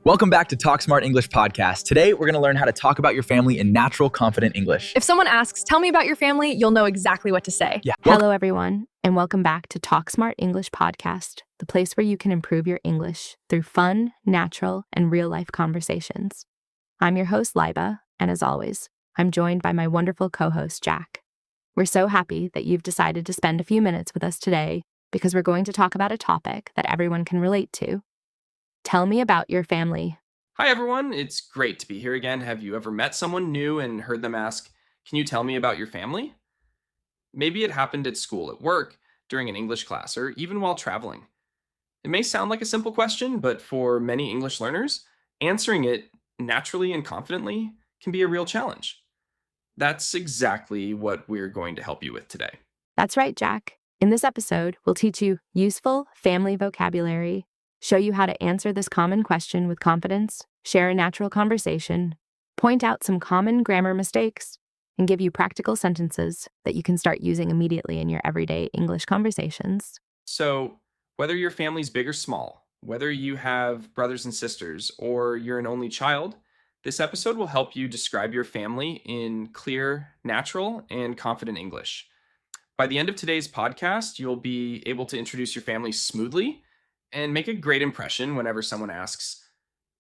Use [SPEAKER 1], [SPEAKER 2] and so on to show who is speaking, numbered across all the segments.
[SPEAKER 1] Welcome back to Talk Smart English Podcast. Today, we're going to learn how to talk about your family in natural, confident English.
[SPEAKER 2] If someone asks, tell me about your family, you'll know exactly what to say.
[SPEAKER 3] Hello, everyone, and welcome back to Talk Smart English Podcast, the place where you can improve your English through fun, natural, and real-life conversations. I'm your host, Liba, and as always, I'm joined by my wonderful co-host, Jack. We're so happy that you've decided to spend a few minutes with us today because we're going to talk about a topic that everyone can relate to. Tell me about your family.
[SPEAKER 4] Hi, everyone. It's great to be here again. Have you ever met someone new and heard them ask, "Can you tell me about your family?" Maybe it happened at school, at work, during an English class, or even while traveling. It may sound like a simple question, but for many English learners, answering it naturally and confidently can be a real challenge. That's exactly what we're going to help you with today.
[SPEAKER 3] That's right, Jack. In this episode, we'll teach you useful family vocabulary, show you how to answer this common question with confidence, share a natural conversation, point out some common grammar mistakes, and give you practical sentences that you can start using immediately in your everyday English conversations.
[SPEAKER 4] So, whether your family's big or small, whether you have brothers and sisters, or you're an only child, this episode will help you describe your family in clear, natural, and confident English. By the end of today's podcast, you'll be able to introduce your family smoothly and make a great impression whenever someone asks,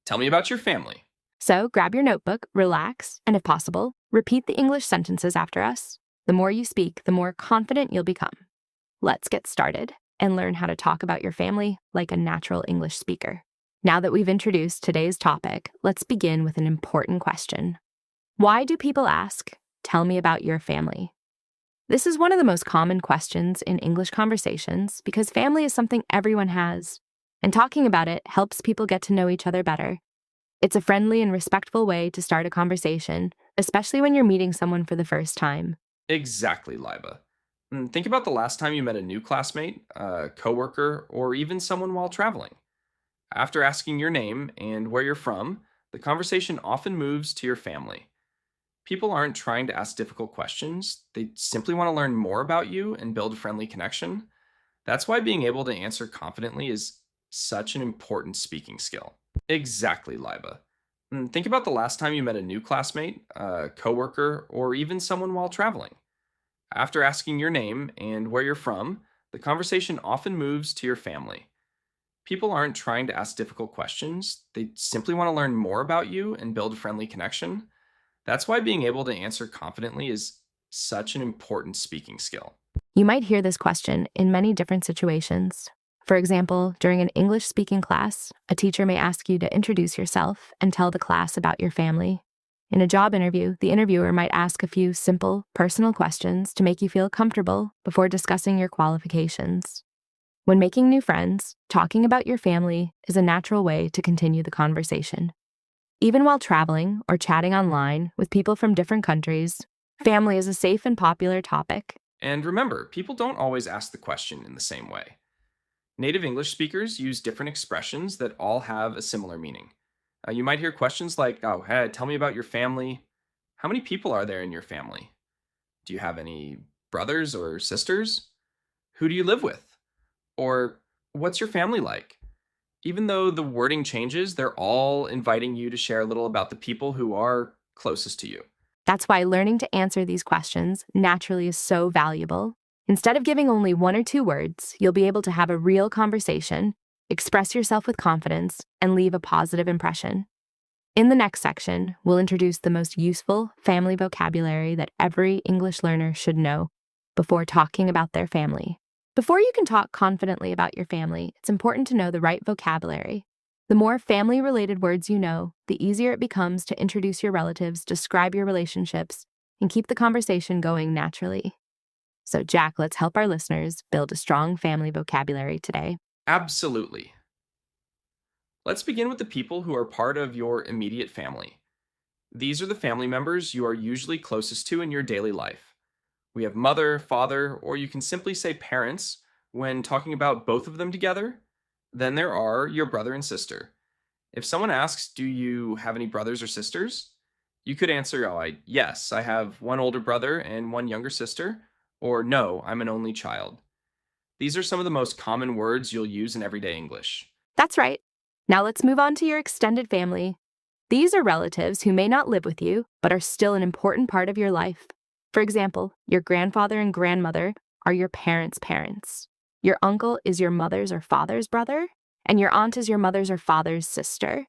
[SPEAKER 4] "Tell me about your family."
[SPEAKER 3] So grab your notebook, relax, and if possible, repeat the English sentences after us. The more you speak, the more confident you'll become. Let's get started and learn how to talk about your family like a natural English speaker. Now that we've introduced today's topic, let's begin with an important question. Why do people ask, "Tell me about your family"? This is one of the most common questions in English conversations because family is something everyone has, and talking about it helps people get to know each other better. It's a friendly and respectful way to start a conversation, especially when you're meeting someone for the first time.
[SPEAKER 4] Exactly, Liba. Think about the last time you met a new classmate, a coworker, or even someone while traveling. After asking your name and where you're from, the conversation often moves to your family. People aren't trying to ask difficult questions. They simply want to learn more about you and build a friendly connection. That's why being able to answer confidently is such an important speaking skill. Exactly, Liba. Think about the last time you met a new classmate, a coworker, or even someone while traveling. After asking your name and where you're from, the conversation often moves to your family. People aren't trying to ask difficult questions. They simply want to learn more about you and build a friendly connection. That's why being able to answer confidently is such an important speaking skill.
[SPEAKER 3] You might hear this question in many different situations. For example, during an English-speaking class, a teacher may ask you to introduce yourself and tell the class about your family. In a job interview, the interviewer might ask a few simple, personal questions to make you feel comfortable before discussing your qualifications. When making new friends, talking about your family is a natural way to continue the conversation. Even while traveling or chatting online with people from different countries, family is a safe and popular topic.
[SPEAKER 4] And remember, people don't always ask the question in the same way. Native English speakers use different expressions that all have a similar meaning. You might hear questions like, "Oh, hey, tell me about your family. How many people are there in your family? Do you have any brothers or sisters? Who do you live with? Or what's your family like?" Even though the wording changes, they're all inviting you to share a little about the people who are closest to you.
[SPEAKER 3] That's why learning to answer these questions naturally is so valuable. Instead of giving only one or two words, you'll be able to have a real conversation, express yourself with confidence, and leave a positive impression. In the next section, we'll introduce the most useful family vocabulary that every English learner should know before talking about their family. Before you can talk confidently about your family, it's important to know the right vocabulary. The more family-related words you know, the easier it becomes to introduce your relatives, describe your relationships, and keep the conversation going naturally. So, Jack, let's help our listeners build a strong family vocabulary today.
[SPEAKER 4] Absolutely. Let's begin with the people who are part of your immediate family. These are the family members you are usually closest to in your daily life. We have mother, father, or you can simply say parents when talking about both of them together. Then there are your brother and sister. If someone asks, "Do you have any brothers or sisters?" you could answer, yes, I have one older brother and one younger sister," or "No, I'm an only child." These are some of the most common words you'll use in everyday English.
[SPEAKER 3] That's right. Now let's move on to your extended family. These are relatives who may not live with you, but are still an important part of your life. For example, your grandfather and grandmother are your parents' parents. Your uncle is your mother's or father's brother, and your aunt is your mother's or father's sister.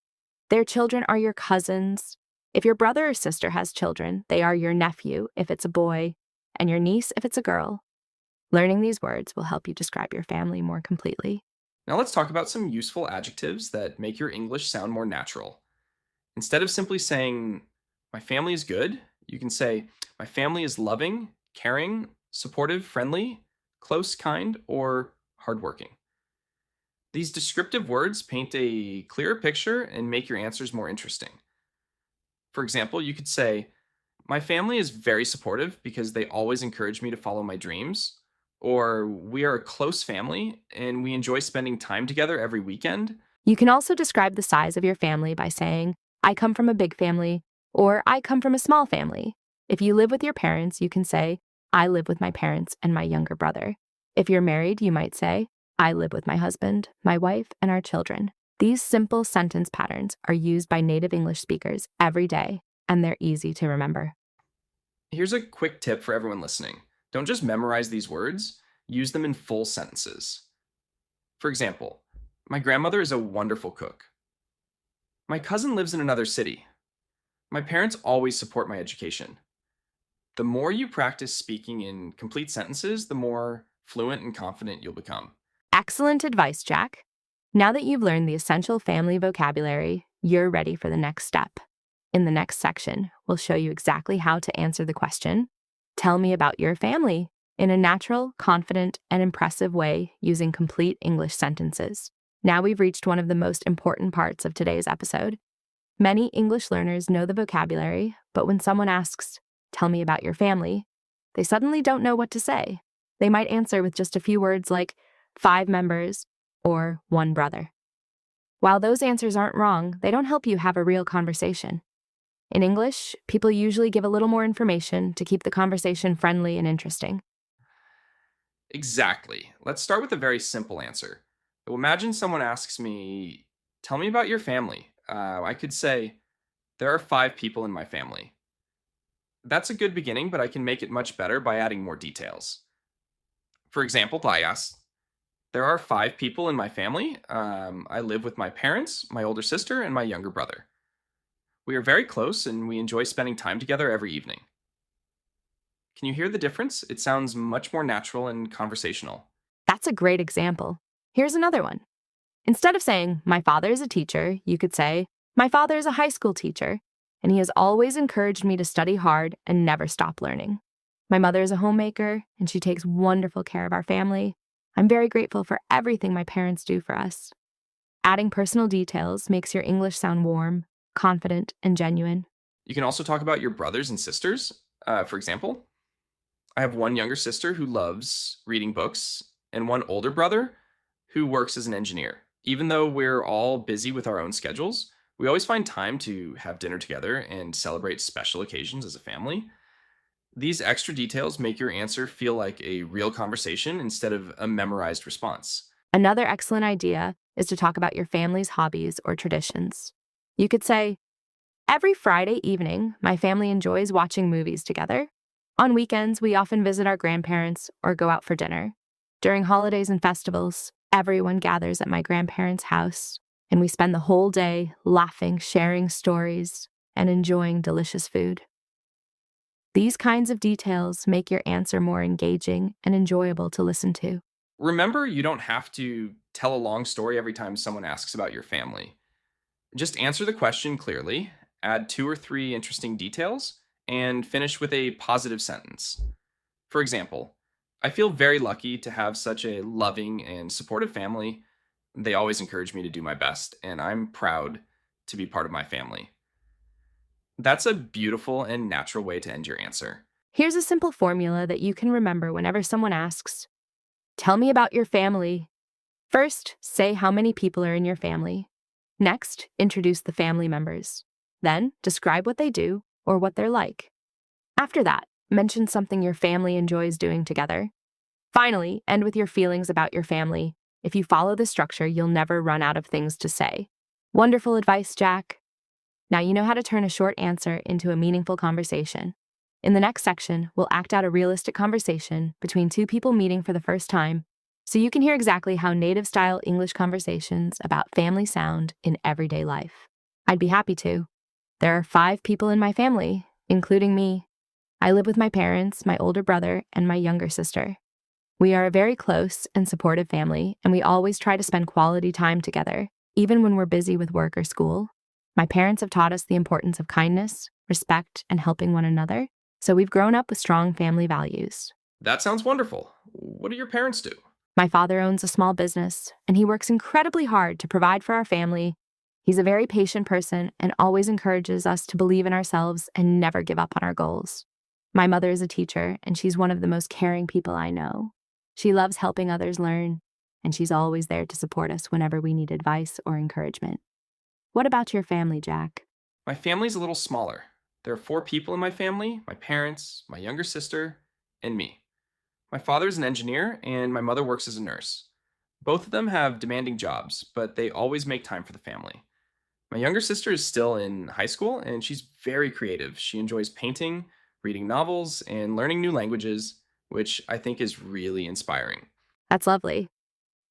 [SPEAKER 3] Their children are your cousins. If your brother or sister has children, they are your nephew if it's a boy, and your niece if it's a girl. Learning these words will help you describe your family more completely.
[SPEAKER 4] Now let's talk about some useful adjectives that make your English sound more natural. Instead of simply saying, my family is good, you can say, my family is loving, caring, supportive, friendly, close, kind, or hardworking. These descriptive words paint a clearer picture and make your answers more interesting. For example, you could say, my family is very supportive because they always encourage me to follow my dreams. Or, we are a close family and we enjoy spending time together every weekend.
[SPEAKER 3] You can also describe the size of your family by saying, I come from a big family, or I come from a small family. If you live with your parents, you can say, I live with my parents and my younger brother. If you're married, you might say, I live with my husband, my wife, and our children. These simple sentence patterns are used by native English speakers every day, and they're easy to remember.
[SPEAKER 4] Here's a quick tip for everyone listening. Don't just memorize these words, use them in full sentences. For example, my grandmother is a wonderful cook. My cousin lives in another city. My parents always support my education. The more you practice speaking in complete sentences, the more fluent and confident you'll become.
[SPEAKER 3] Excellent advice, Jack. Now that you've learned the essential family vocabulary, you're ready for the next step. In the next section, we'll show you exactly how to answer the question, tell me about your family, in a natural, confident, and impressive way using complete English sentences. Now we've reached one of the most important parts of today's episode. Many English learners know the vocabulary, but when someone asks, tell me about your family, they suddenly don't know what to say. They might answer with just a few words like 5 members or 1 brother. While those answers aren't wrong, they don't help you have a real conversation. In English, people usually give a little more information to keep the conversation friendly and interesting.
[SPEAKER 4] Exactly. Let's start with a very simple answer. So imagine someone asks me, tell me about your family. I could say, there are 5 people in my family. That's a good beginning, but I can make it much better by adding more details. For example, I ask, there are 5 people in my family. I live with my parents, my older sister, and my younger brother. We are very close and we enjoy spending time together every evening. Can you hear the difference? It sounds much more natural and conversational.
[SPEAKER 3] That's a great example. Here's another one. Instead of saying, my father is a teacher, you could say, my father is a high school teacher, and he has always encouraged me to study hard and never stop learning. My mother is a homemaker, and she takes wonderful care of our family. I'm very grateful for everything my parents do for us. Adding personal details makes your English sound warm, confident, and genuine.
[SPEAKER 4] You can also talk about your brothers and sisters. For example, I have one younger sister who loves reading books, and one older brother who works as an engineer. Even though we're all busy with our own schedules, we always find time to have dinner together and celebrate special occasions as a family. These extra details make your answer feel like a real conversation instead of a memorized response.
[SPEAKER 3] Another excellent idea is to talk about your family's hobbies or traditions. You could say, every Friday evening, my family enjoys watching movies together. On weekends, we often visit our grandparents or go out for dinner. During holidays and festivals, everyone gathers at my grandparents' house, and we spend the whole day laughing, sharing stories, and enjoying delicious food. These kinds of details make your answer more engaging and enjoyable to listen to.
[SPEAKER 4] Remember, you don't have to tell a long story every time someone asks about your family. Just answer the question clearly, add 2 or 3 interesting details, and finish with a positive sentence. For example, I feel very lucky to have such a loving and supportive family. They always encourage me to do my best, and I'm proud to be part of my family. That's a beautiful and natural way to end your answer.
[SPEAKER 3] Here's a simple formula that you can remember whenever someone asks, tell me about your family. First, say how many people are in your family. Next, introduce the family members. Then, describe what they do or what they're like. After that, mention something your family enjoys doing together. Finally, end with your feelings about your family. If you follow this structure, you'll never run out of things to say. Wonderful advice, Jack. Now you know how to turn a short answer into a meaningful conversation. In the next section, we'll act out a realistic conversation between two people meeting for the first time, so you can hear exactly how native-style English conversations about family sound in everyday life. I'd be happy to. There are 5 people in my family, including me. I live with my parents, my older brother, and my younger sister. We are a very close and supportive family, and we always try to spend quality time together, even when we're busy with work or school. My parents have taught us the importance of kindness, respect, and helping one another, so we've grown up with strong family values.
[SPEAKER 4] That sounds wonderful. What do your parents do?
[SPEAKER 3] My father owns a small business, and he works incredibly hard to provide for our family. He's a very patient person and always encourages us to believe in ourselves and never give up on our goals. My mother is a teacher, and she's one of the most caring people I know. She loves helping others learn, and she's always there to support us whenever we need advice or encouragement. What about your family, Jack?
[SPEAKER 4] My family's a little smaller. There are 4 people in my family: my parents, my younger sister, and me. My father's an engineer, and my mother works as a nurse. Both of them have demanding jobs, but they always make time for the family. My younger sister is still in high school, and she's very creative. She enjoys painting, reading novels, and learning new languages, which I think is really inspiring.
[SPEAKER 3] That's lovely.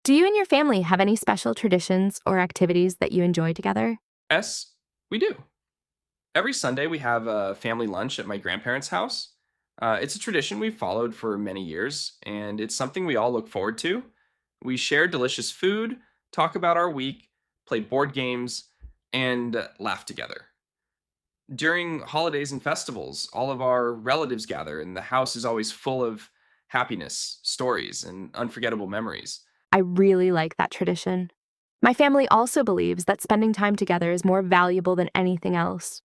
[SPEAKER 3] Do you and your family have any special traditions or activities that you enjoy together?
[SPEAKER 4] Yes, we do. Every Sunday, we have a family lunch at my grandparents' house. It's a tradition we've followed for many years, and it's something we all look forward to. We share delicious food, talk about our week, play board games, and laugh together. During holidays and festivals, all of our relatives gather, and the house is always full of happiness, stories, and unforgettable memories.
[SPEAKER 3] I really like that tradition. My family also believes that spending time together is more valuable than anything else.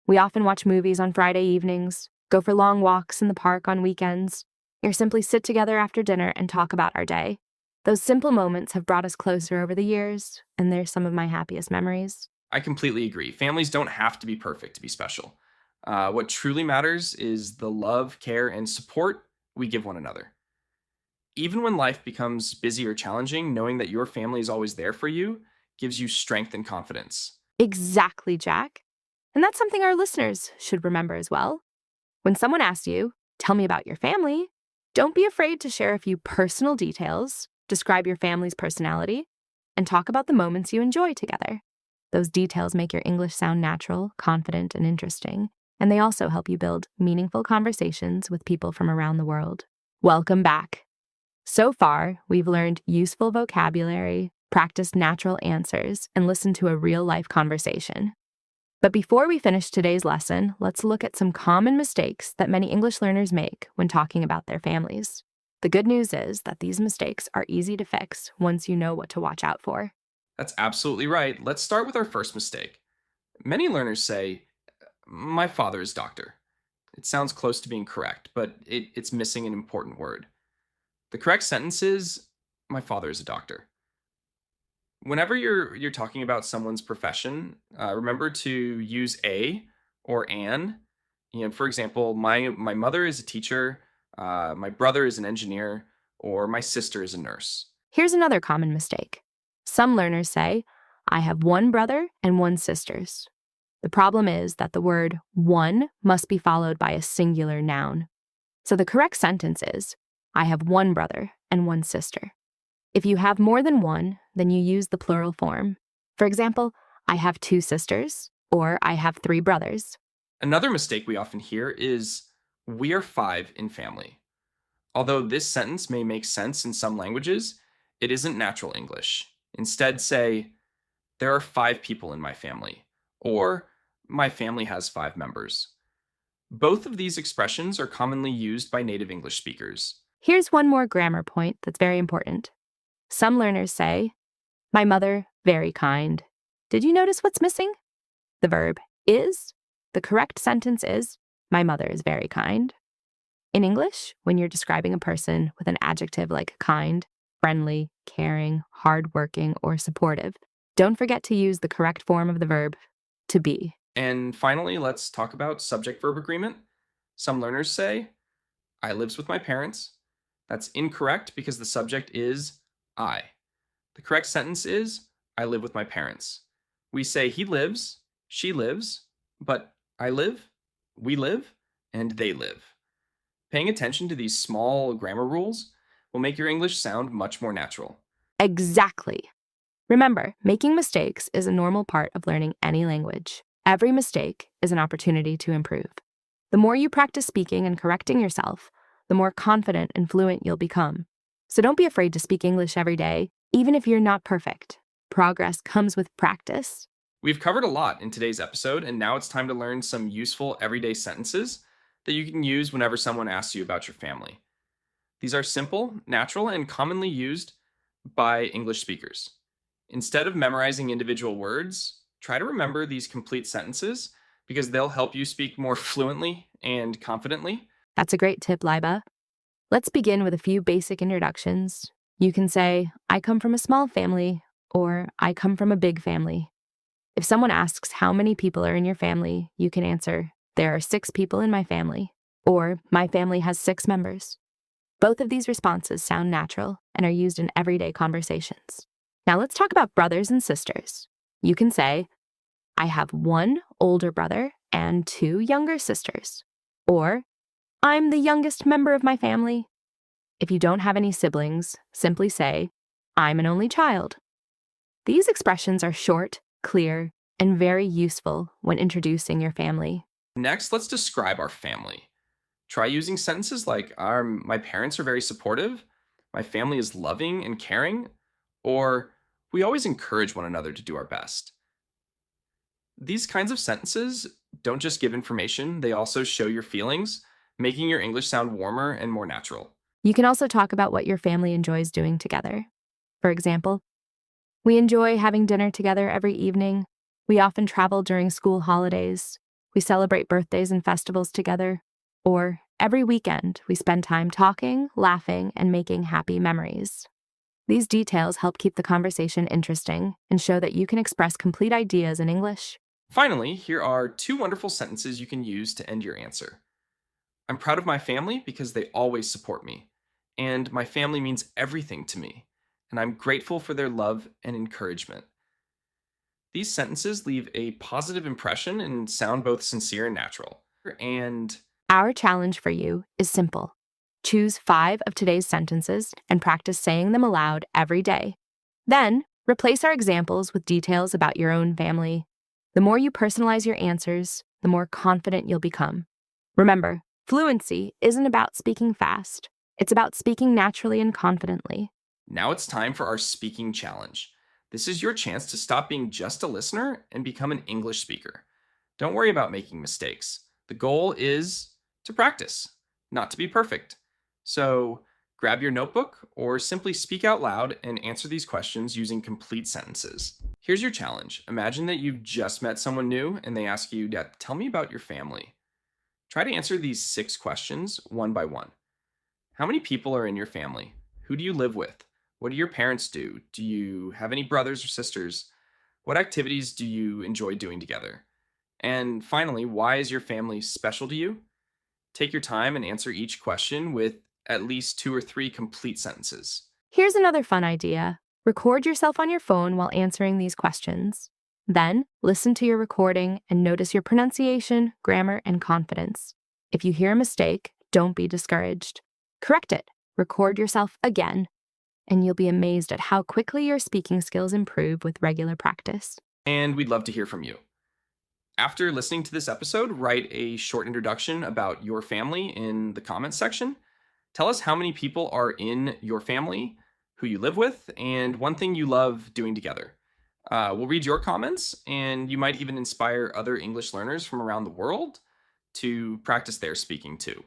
[SPEAKER 3] We often watch movies on Friday evenings, go for long walks in the park on weekends, or simply sit together after dinner and talk about our day. Those simple moments have brought us closer over the years, and they're some of my happiest memories.
[SPEAKER 4] I completely agree. Families don't have to be perfect to be special. What truly matters is the love, care, and support we give one another. Even when life becomes busy or challenging, knowing that your family is always there for you gives you strength and confidence.
[SPEAKER 3] Exactly, Jack. And that's something our listeners should remember as well. When someone asks you, tell me about your family, don't be afraid to share a few personal details, describe your family's personality, and talk about the moments you enjoy together. Those details make your English sound natural, confident, and interesting, and they also help you build meaningful conversations with people from around the world. Welcome back. So far, we've learned useful vocabulary, practiced natural answers, and listened to a real-life conversation. But before we finish today's lesson, let's look at some common mistakes that many English learners make when talking about their families. The good news is that these mistakes are easy to fix once you know what to watch out for.
[SPEAKER 4] That's absolutely right. Let's start with our first mistake. Many learners say, my father is doctor. It sounds close to being correct, but it's missing an important word. The correct sentence is, my father is a doctor. Whenever you're talking about someone's profession, remember to use a or an. For example, my mother is a teacher, my brother is an engineer, or my sister is a nurse.
[SPEAKER 3] Here's another common mistake. Some learners say, I have one brother and one sisters. The problem is that the word one must be followed by a singular noun. So the correct sentence is, I have one brother and one sister. If you have more than one, then you use the plural form. For example, I have 2 sisters, or I have 3 brothers.
[SPEAKER 4] Another mistake we often hear is, we are 5 in family. Although this sentence may make sense in some languages, it isn't natural English. Instead, say, there are 5 people in my family, or my family has 5 members. Both of these expressions are commonly used by native English speakers.
[SPEAKER 3] Here's one more grammar point that's very important. Some learners say, my mother, very kind. Did you notice what's missing? The verb is. The correct sentence is, my mother is very kind. In English, when you're describing a person with an adjective like kind, friendly, caring, hardworking, or supportive, don't forget to use the correct form of the verb, to be.
[SPEAKER 4] And finally, let's talk about subject-verb agreement. Some learners say, I lives with my parents. That's incorrect because the subject is I. The correct sentence is, I live with my parents. We say he lives, she lives, but I live, we live, and they live. Paying attention to these small grammar rules will make your English sound much more natural.
[SPEAKER 3] Exactly. Remember, making mistakes is a normal part of learning any language. Every mistake is an opportunity to improve. The more you practice speaking and correcting yourself, the more confident and fluent you'll become. So don't be afraid to speak English every day, even if you're not perfect. Progress comes with practice.
[SPEAKER 4] We've covered a lot in today's episode, and now it's time to learn some useful everyday sentences that you can use whenever someone asks you about your family. These are simple, natural, and commonly used by English speakers. Instead of memorizing individual words, try to remember these complete sentences because they'll help you speak more fluently and confidently.
[SPEAKER 3] That's a great tip, Liba. Let's begin with a few basic introductions. You can say, I come from a small family, or I come from a big family. If someone asks how many people are in your family, you can answer, there are 6 people in my family, or my family has 6 members. Both of these responses sound natural and are used in everyday conversations. Now let's talk about brothers and sisters. You can say, I have 1 older brother and 2 younger sisters. Or, I'm the youngest member of my family. If you don't have any siblings, simply say, I'm an only child. These expressions are short, clear, and very useful when introducing your family.
[SPEAKER 4] Next, let's describe our family. Try using sentences like, my parents are very supportive, my family is loving and caring, or we always encourage one another to do our best. These kinds of sentences don't just give information, they also show your feelings, making your English sound warmer and more natural.
[SPEAKER 3] You can also talk about what your family enjoys doing together. For example, we enjoy having dinner together every evening. We often travel during school holidays. We celebrate birthdays and festivals together. Or every weekend, we spend time talking, laughing, and making happy memories. These details help keep the conversation interesting and show that you can express complete ideas in English.
[SPEAKER 4] Finally, here are 2 wonderful sentences you can use to end your answer. I'm proud of my family because they always support me, and my family means everything to me, and I'm grateful for their love and encouragement. These sentences leave a positive impression and sound both sincere and natural. And
[SPEAKER 3] Our challenge for you is simple. Choose 5 of today's sentences and practice saying them aloud every day. Then, replace our examples with details about your own family. The more you personalize your answers, the more confident you'll become. Remember, fluency isn't about speaking fast. It's about speaking naturally and confidently.
[SPEAKER 4] now it's time for our speaking challenge. This is your chance to stop being just a listener and become an English speaker. Don't worry about making mistakes. The goal is to practice, not to be perfect. So grab your notebook or simply speak out loud and answer these questions using complete sentences. Here's your challenge. Imagine that you've just met someone new and they ask you, tell me about your family. Try to answer these 6 questions one by one. How many people are in your family? Who do you live with? What do your parents do? Do you have any brothers or sisters? What activities do you enjoy doing together? And finally, why is your family special to you? Take your time and answer each question with at least 2 or 3 complete sentences.
[SPEAKER 3] Here's another fun idea. Record yourself on your phone while answering these questions. Then, listen to your recording and notice your pronunciation, grammar, and confidence. If you hear a mistake, don't be discouraged. Correct it. Record yourself again. And you'll be amazed at how quickly your speaking skills improve with regular practice.
[SPEAKER 4] And we'd love to hear from you. After listening to this episode, write a short introduction about your family in the comments section. Tell us how many people are in your family, who you live with, and one thing you love doing together. We'll read your comments, and you might even inspire other English learners from around the world to practice their speaking too.